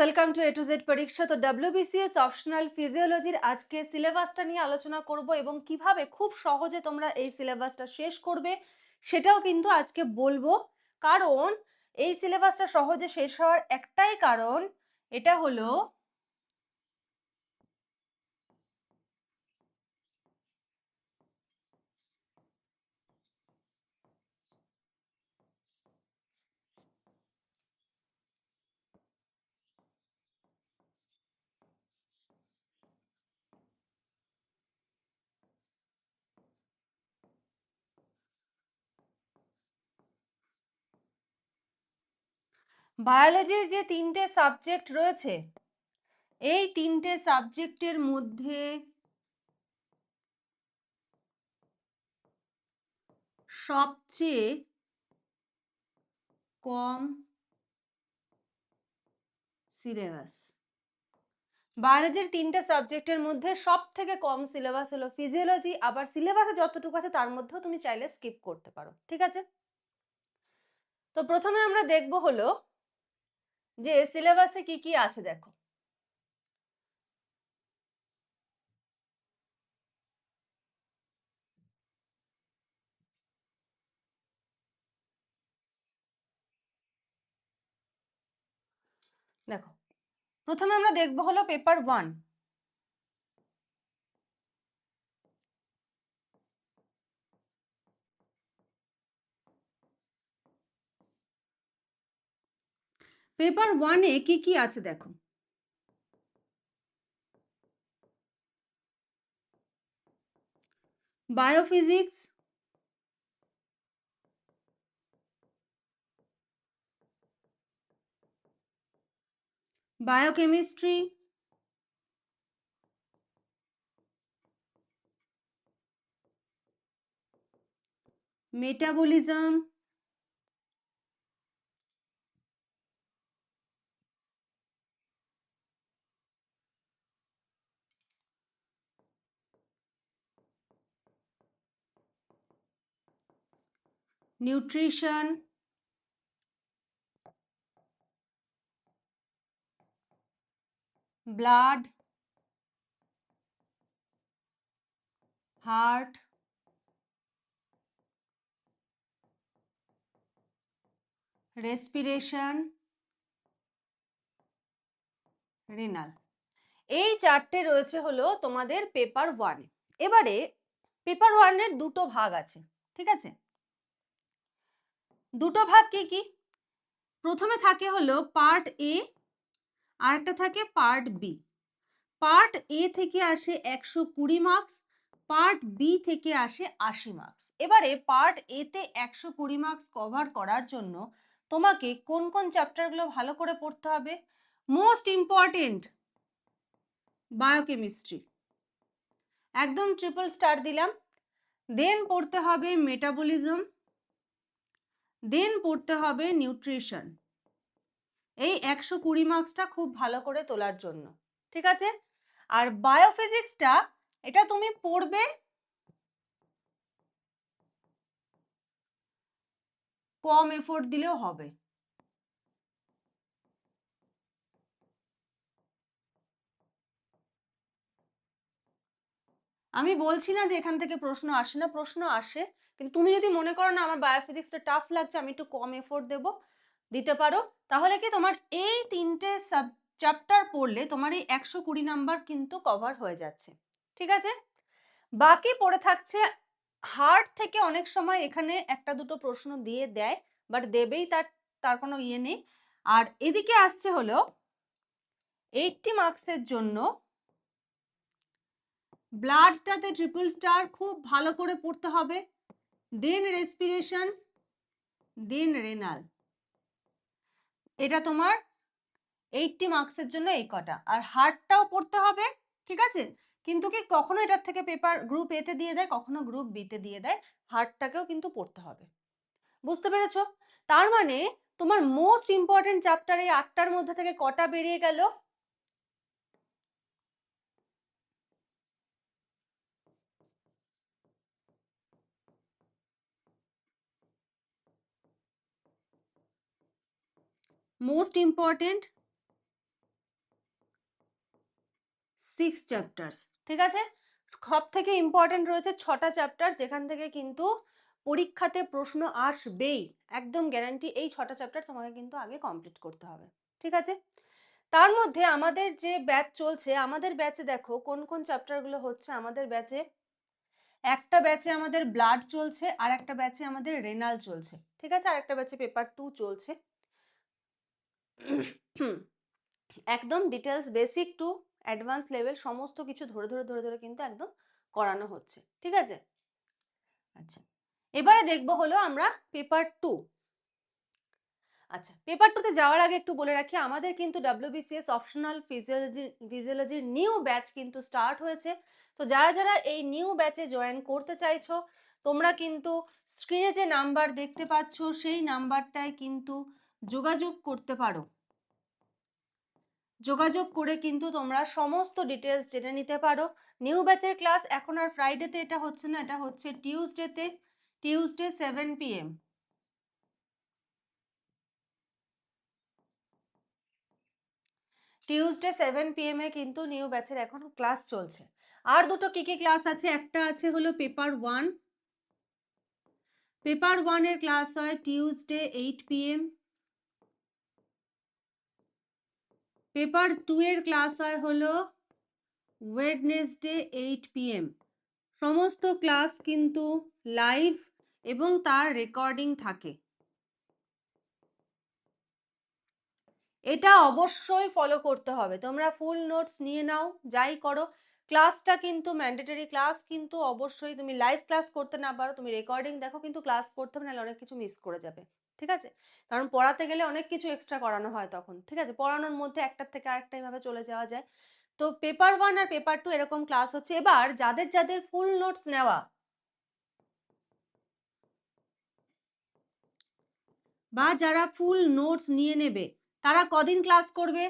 Welcome to A to Z পরীক্ষা। তো WBCS optional ফিজিওলজির আজকে সিলেবাসটা নিয়ে আলোচনা করব এবং কিভাবে খুব সহজে তোমরা এই সিলেবাসটা শেষ করবে সেটাও কিন্তু আজকে বলবো। কারণ এই সিলেবাসটা সহজে শেষ হওয়ার একটাই কারণ, এটা হলো বায়োলজির যে তিনটে সাবজেক্ট রয়েছে, এই তিনটে সাবজেক্টের মধ্যে সবচেয়ে কম সিলেবাস, বায়োলজির তিনটে সাবজেক্টের মধ্যে সব থেকে কম সিলেবাস হলো ফিজিওলজি। আবার সিলেবাসে যতটুকু আছে তার মধ্যেও তুমি চাইলে স্কিপ করতে পারো, ঠিক আছে? তো প্রথমে আমরা দেখব হলো যে সিলেবাসে কি কি আছে। দেখো, দেখো প্রথমে আমরা দেখব হলো পেপার 1। পেপার 1-এ কি কি আছে দেখো। Biophysics, biochemistry, metabolism, nutrition, blood, heart, respiration, renal. এই চারটে রয়েছে হলো তোমাদের পেপার 1-এ। এবারে পেপার 1-এর দুটো ভাগ আছে, ঠিক আছে? দুটো ভাগ কি কি? প্রথমে থাকে হলো পার্ট এ, আর একটা থাকে পার্ট বি। পার্ট এ থেকে আসে 120 মার্কস, পার্ট বি থেকে আসে 80 মার্কস। এবারে পার্ট এ তে 120 মার্কস কভার করার জন্য তোমাকে কোন কোন চ্যাপ্টারগুলো ভালো করে পড়তে হবে? মোস্ট ইম্পর্টেন্ট বায়োকেমিস্ট্রি, একদম ট্রিপল স্টার দিলাম। দেন পড়তে হবে মেটাবলিজম, দেন পড়তে হবে নিউট্রিশন। এই 120 মার্কসটা খুব ভালো করে তোলার জন্য, ঠিক আছে? আর বায়োফিজিক্সটা এটা তুমি পড়বে কম এফোর্ট দিলেও হবে। আমি বলছি না যে এখান থেকে প্রশ্ন আসে না, প্রশ্ন আসে, কিন্তু তুমি যদি মনে করো না আমার বায়োফিজিক্সটা টাফ লাগছে, আমি একটু কম এফোর্ট দেবো, দিতে পারো। তাহলে কি তোমার এই তিনটে সাব চ্যাপ্টার পড়লে তোমার এই 120 নাম্বার কিন্তু কভার হয়ে যাচ্ছে, ঠিক আছে? বাকি পড়ে থাকছে হার্ট থেকে। অনেক সময় এখানে একটা দুটো প্রশ্ন দিয়ে দেয়, বাট দেবেই, তার তার কোনো ইয়ে নেই। আর এদিকে আসছে হলো 80 মার্কসের জন্য ব্লাডটাতে ট্রিপল স্টার খুব ভালো করে পড়তে হবে, দেন রেসপিরেশন, দেন রেনাল। এটা তোমার 80 মার্কসের জন্য এই কটা। আর হার্টটাও পড়তে হবে, ঠিক আছে? কিন্তু কি কখনো এটার থেকে পেপার গ্রুপ এ তে দিয়ে দেয়, কখনো গ্রুপ বি তে দিয়ে দেয়। হার্টটাকেও কিন্তু পড়তে হবে, বুঝতে পেরেছো? তার মানে তোমার মোস্ট ইম্পর্টেন্ট চ্যাপ্টার এই 8টার মধ্যে থেকে কটা বেরিয়ে গেল? মোস্ট ইম্পর্টেন্ট 6 চ্যাপ্টার্স, ঠিক আছে। সব থেকে ইম্পর্টেন্ট রয়েছে 6টা চ্যাপ্টার, যেখান থেকে কিন্তু পরীক্ষাতে প্রশ্ন আসবেই, একদম গ্যারান্টি। এই 6টা চ্যাপ্টার তোমাকে কিন্তু আগে কমপ্লিট করতে হবে, ঠিক আছে। তার মধ্যে আমাদের যে ব্যাচ চলছে, আমাদের ব্যাচে দেখো কোন কোন চ্যাপ্টারগুলো হচ্ছে। আমাদের ব্যাচে একটা ব্যাচে আমাদের ব্লাড চলছে, আর একটা ব্যাচে আমাদের রেনাল চলছে, ঠিক আছে, আর একটা ব্যাচে পেপার 2 চলছে। একদম details, basic to advance level সমস্ত কিছু ধরে ধরে ধরে ধরে কিন্তু একদম করানো হচ্ছে, ঠিক আছে। আচ্ছা, এবারে দেখবো হলো আমরা পেপার 2। আচ্ছা, পেপার 2 তে যাওয়ার আগে একটু বলে রাখি, আমাদের কিন্তু WBCS অপশনাল ফিজিওলজির নিউ ব্যাচ কিন্তু স্টার্ট হয়েছে। তো যারা যারা এই নিউ ব্যাচে জয়েন করতে চাইছো, তোমরা কিন্তু স্ক্রিনে যে নাম্বার দেখতে পাচ্ছ সেই নাম্বারটায় কিন্তু যোগাযোগ করতে পারো। যোগাযোগ করে কিন্তু তোমরা সমস্ত ডিটেলস জেনে নিতে পারো। নিউ ব্যাচের ক্লাস এখন আর ফ্রাইডেতে এটা হচ্ছে না, এটা হচ্ছে টিউসডেতে, টিউসডে 7 PM। টিউসডে 7 PM এ কিন্তু নিউ ব্যাচের এখন ক্লাস চলছে। আর দুটো কি কি ক্লাস আছে, একটা আছে হলো পেপার 1। পেপার 1 এর ক্লাস হয় টিউসডে 8 PM। পেপার 2 এর ক্লাস হয় হলো ওয়েডনেসডে 8 PM। সমস্ত ক্লাস কিন্তু লাইভ এবং তার রেকর্ডিং থাকে। এটা অবশ্যই ফলো করতে হবে, তোমরা ফুল নোটস নিয়ে নাও, যাই করো। ক্লাসটা কিন্তু ম্যান্ডেটরি, ক্লাস কিন্তু অবশ্যই, তুমি লাইভ ক্লাস করতে না পারো, তুমি রেকর্ডিং দেখো, কিন্তু ক্লাস করতে হবে, নাহলে অনেক কিছু মিস করে যাবে, ঠিক আছে। কারণ পড়াতে গেলে অনেক কিছু এক্সট্রা করানো হয় তখন, ঠিক আছে, পড়ানোর মধ্যে একটার থেকে আরেকটা এইভাবে চলে যাওয়া যায়। তো পেপার 1 আর পেপার 2 এরকম ক্লাস হচ্ছে। এবার যাদের যাদের ফুল নোটস নেওয়া বা যারা ফুল নোটস নিয়ে নেবে, তারা কদিন ক্লাস করবে?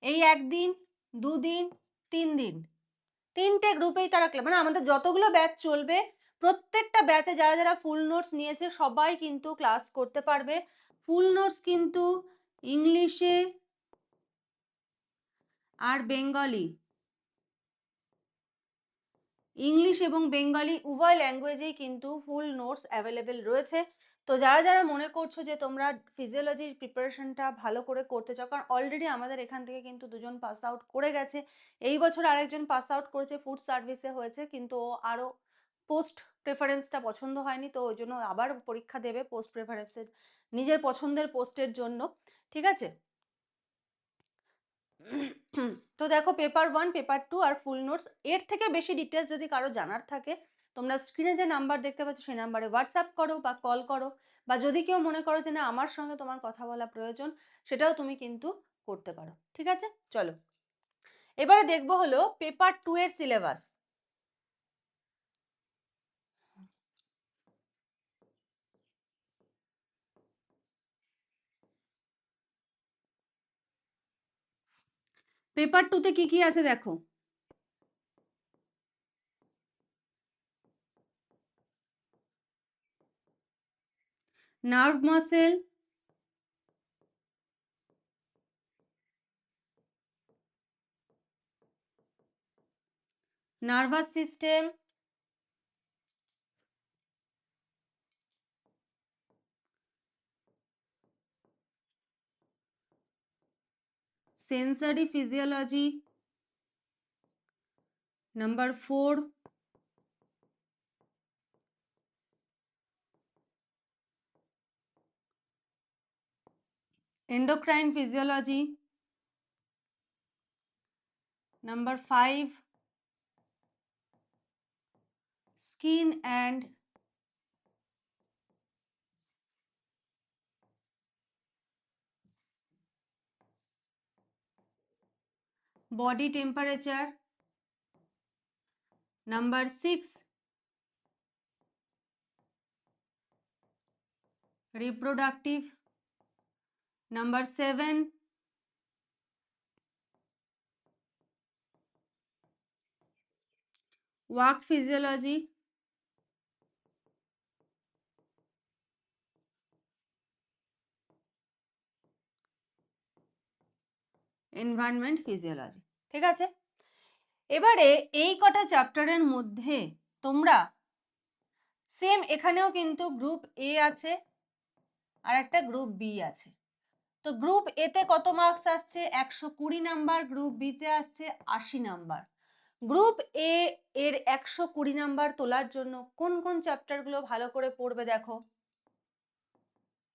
এই 1 দিন, 2 দিন, 3 দিন, 3টে গ্রুপেই তারা মানে আমাদের যতগুলো ব্যাচ চলবে, প্রত্যেকটা ব্যাচে যারা যারা ফুল নোটস নিয়েছে সবাই কিন্তু ক্লাস করতে পারবে। ফুল নোটস কিন্তু ইংলিশে আর বেঙ্গলি, ইংলিশ এবং বেঙ্গলি উভয় ল্যাঙ্গুয়েজেই কিন্তু ফুল নোটস অ্যাভেলেবেল রয়েছে। তো যারা যারা মনে করছো যে তোমরা ফিজিওলজির প্রিপারেশনটা ভালো করে করতে চাও, কারণ অলরেডি আমাদের এখান থেকে কিন্তু 2জন পাস আউট করে গেছে, এই বছর আরেকজন পাস আউট করেছে, ফুড সার্ভিসে হয়েছে, কিন্তু ও আরও পোস্ট প্রেফারেন্সটা পছন্দ হয়নি, তো ওই জন্য আবার পরীক্ষা দেবে পোস্ট প্রেফারেন্সের, নিজের পছন্দের পোস্টের জন্য, ঠিক আছে। তো দেখো পেপার 1, পেপার 2 আর ফুল নোটস, এর থেকে বেশি ডিটেলস যদি কারো জানার থাকে, তোমরা স্ক্রিনে যে নাম্বার দেখতে পাচ্ছ সেই নাম্বারে হোয়াটসঅ্যাপ করো বা কল করো, বা যদি কেউ মনে করো যে না আমার সঙ্গে তোমার কথা বলা প্রয়োজন, সেটাও তুমি কিন্তু করতে পারো, ঠিক আছে। চলো এবারে দেখবো হলো পেপার 2 এর সিলেবাস। পেপার 2 তে কি কি আছে দেখো। Nerve muscle, nervous system, sensory physiology, number 4 endocrine physiology, number 5 skin and body temperature, number 6 reproductive, number 7 work physiology, environment physiology, ঠিক আছে। এবারে এই কটা চ্যাপ্টারের মধ্যে তোমরা সেম এখানেও কিন্তু গ্রুপ এ আছে আর একটা গ্রুপ বি আছে। তো গ্রুপ এ তে কত মার্কস আসছে? 120 নাম্বার। গ্রুপ বি তে আসছে 80 নাম্বার। গ্রুপ এ এর 120 নাম্বার তোলার জন্য কোন কোন চ্যাপ্টারগুলো ভালো করে পড়বে দেখো।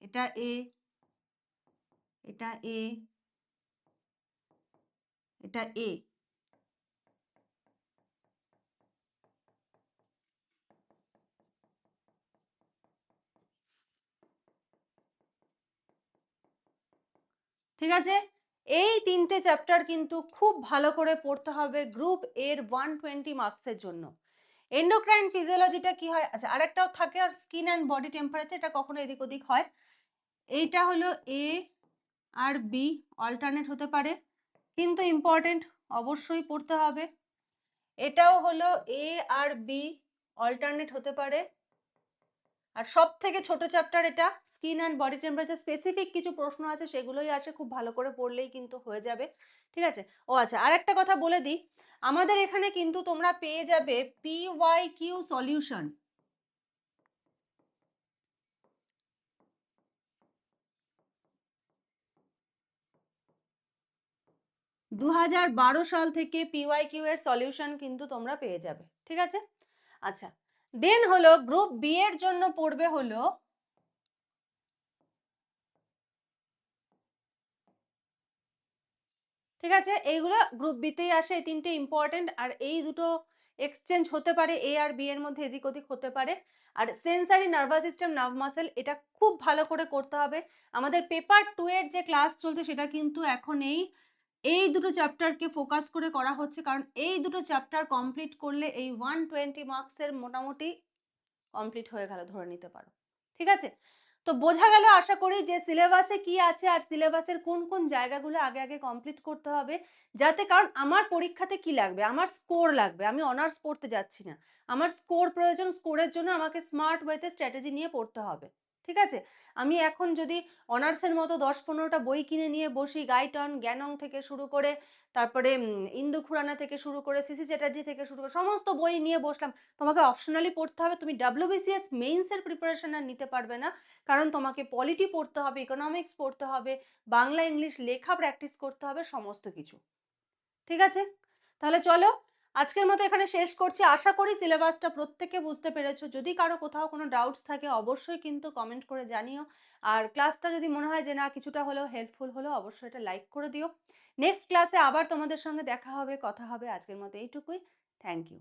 এটা এ, এটা এ, এটা এ। ঠিক আছে, এই তিনটে চ্যাপ্টার কিন্তু খুব ভালো করে পড়তে হবে গ্রুপ এর 120 মার্কসের জন্য। এন্ডোক্রাইন ফিজিওলজিটা কি হয়? আচ্ছা, আরেকটাও থাকে আর স্কিন অ্যান্ড বডি টেম্পারেচার, এটা কখনো এদিক ওদিক হয়। এইটা হলো এ আর বি, অল্টারনেট হতে পারে কিন্তু ইম্পর্টেন্ট, অবশ্যই পড়তে হবে। এটাও হলো এ আর বি, অল্টারনেট হতে পারে। আর সব থেকে ছোট চ্যাপ্টার এটা skin and body temperature, specific কিছু প্রশ্ন আছে সেগুলোই আসে, খুব ভালো করে পড়লেই কিন্তু হয়ে যাবে। ঠিক আছে। ও আচ্ছা, আর একটা কথা বলে দিই, আমাদের এখানে কিন্তু তোমরা পেয়ে যাবে PYQ সলিউশন। 2012 সাল থেকে PYQ এর সলিউশন কিন্তু তোমরা পেয়ে যাবে। ঠিক আছে। আচ্ছা, দেন হলো গ্রুপ বি এর জন্য পড়বে হলো ঠিক আছে, এইগুলো গ্রুপ বিতেই আসে, এই তিনটে ইম্পর্টেন্ট। আর এই দুটো এক্সচেঞ্জ হতে পারে এ আর বি এর মধ্যে, এদিক ওদিক হতে পারে। আর sensory nervous system, nerve muscle, এটা খুব ভালো করে করতে হবে। আমাদের পেপার 2 এর যে ক্লাস চলছে সেটা কিন্তু এখন এই দুটো চ্যাপ্টারকে ফোকাস করে করা হচ্ছে, কারণ এই দুটো চ্যাপ্টার কমপ্লিট করলে এই 120 মার্কসের মোটামুটি কমপ্লিট হয়ে গেল ধরে নিতে পারো। ঠিক আছে, তো বোঝা গেল আশা করি যে সিলেবাসে কি আছে আর সিলেবাসের কোন কোন জায়গাগুলো আগে আগে কমপ্লিট করতে হবে, যাতে, কারণ আমার পরীক্ষাতে কি লাগবে, আমার স্কোর লাগবে। আমি অনার্স পড়তে যাচ্ছি না, আমার স্কোর প্রয়োজন। স্কোরের জন্য আমাকে স্মার্ট ওয়েতে স্ট্র্যাটেজি নিয়ে পড়তে হবে। ঠিক আছে, আমি এখন যদি অনার্সের মতো 10-15টা বই কিনে নিয়ে বসি, গাইটন, জ্ঞানং থেকে শুরু করে, তারপরে ইন্দু খুরানা থেকে শুরু করে, সিসি চ্যাটার্জি থেকে শুরু করে সমস্ত বই নিয়ে বসলাম, তোমাকে অপশনালি পড়তে হবে। তুমি WBCS মেইনসের প্রিপারেশন আর নিতে পারবে না, কারণ তোমাকে পলিটি পড়তে হবে, ইকোনমিক্স পড়তে হবে, বাংলা ইংলিশ লেখা প্র্যাকটিস করতে হবে, সমস্ত কিছু। ঠিক আছে, তাহলে চলো আজকের মতো এখানে শেষ করছি। আশা করি সিলেবাসটা প্রত্যেকে বুঝতে পেরেছো। যদি কারো কোথাও কোনো ডাউটস থাকে অবশ্যই কিন্তু কমেন্ট করে জানিও। আর ক্লাসটা যদি মনে হয় যে না কিছুটা হলেও হেল্পফুল হলো, অবশ্যই এটা লাইক করে দিও। নেক্সট ক্লাসে আবার তোমাদের সঙ্গে দেখা হবে, কথা হবে। আজকের মতো এইটুকুই। Thank you.